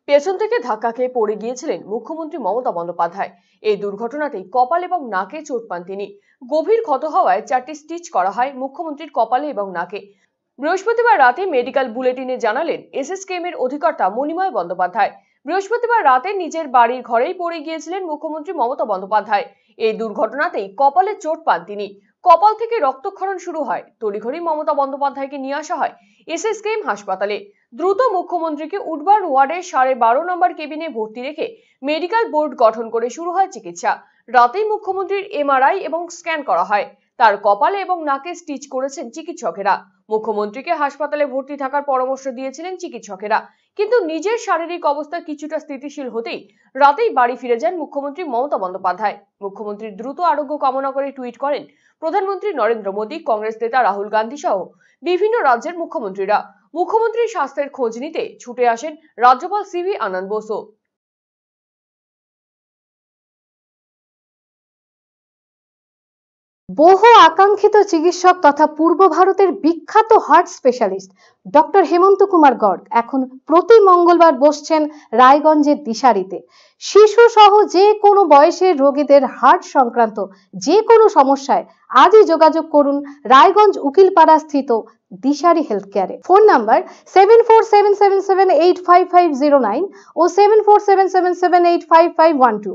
পেছন থেকে ধাক্কা খেয়ে পড়ে গিয়েছিলেন মুখ্যমন্ত্রী মমতা বন্দ্যোপাধ্যায়। এই দুর্ঘটনাতেই কপাল এবং নাকে চোট পান তিনি। গভীর ক্ষত হওয়ায় 4টি স্টিচ করা হয় মুখ্যমন্ত্রীর কপালে এবং নাকে। বৃহস্পতিবার রাতে মেডিকেল বুলেটিনে জানালেন এসএসকেএম এর অধিকর্তা মণিময় বন্দ্যোপাধ্যায়। বৃহস্পতিবার রাতে নিজের বাড়ির ঘরেই পড়ে গিয়েছিলেন মুখ্যমন্ত্রী মমতা বন্দ্যোপাধ্যায়। এই দুর্ঘটনাতেই কপালে চোট পান তিনি। কপাল থেকে রক্তক্ষরণ শুরু হয়। তড়িঘড়ি মমতা বন্দ্যোপাধ্যায়কে নিয়ে আসা হয় এসএসকেএম হাসপাতালে। দ্রুত মুখ্যমন্ত্রীকে উডবার্ন ওয়ার্ডের 12.5 নম্বর কেবিনে ভর্তি রেখে মেডিকেল বোর্ড গঠন করে শুরু হয় চিকিৎসা। রাতেই মুখ্যমন্ত্রীর এমআরআই এবং স্ক্যান করা হয়। তার কপালে এবং নাকে স্টিচ করেছেন চিকিৎসকেরা। মুখ্যমন্ত্রীকে হাসপাতালে ভর্তি থাকার পরামর্শ দিয়েছিলেন চিকিৎসকেরা, কিন্তু নিজের শারীরিক অবস্থা কিছুটা স্থিতিশীল হতেই রাতেই বাড়ি ফিরে যান মুখ্যমন্ত্রী মমতা বন্দ্যোপাধ্যায়। মুখ্যমন্ত্রীর দ্রুত আরোগ্য কামনা করে টুইট করেন প্রধানমন্ত্রী নরেন্দ্র মোদী, কংগ্রেস নেতা রাহুল গান্ধী সহ বিভিন্ন রাজ্যের মুখ্যমন্ত্রীরা। মুখ্যমন্ত্রীর স্বাস্থ্যের খোঁজ নিতে ছুটে আসেন রাজ্যপাল সিভি আনন্দ বোসও। বহু আকাঙ্ক্ষিত চিকিৎসক তথা পূর্ব ভারতের বিখ্যাত হার্ট স্পেশালিস্ট ডক্টর হেমন্ত কুমার গর্গ এখন প্রতি মঙ্গলবার বসছেন রায়গঞ্জের দিশারিতে। শিশু সহ যে কোনো বয়সের রোগীদের হার্ট সংক্রান্ত যে কোনো সমস্যায় আজই যোগাযোগ করুন রায়গঞ্জ উকিলপাড়া স্থিত দিশারি হেলথ কেয়ারে। ফোন নাম্বার 7477785509 ও 7477785512।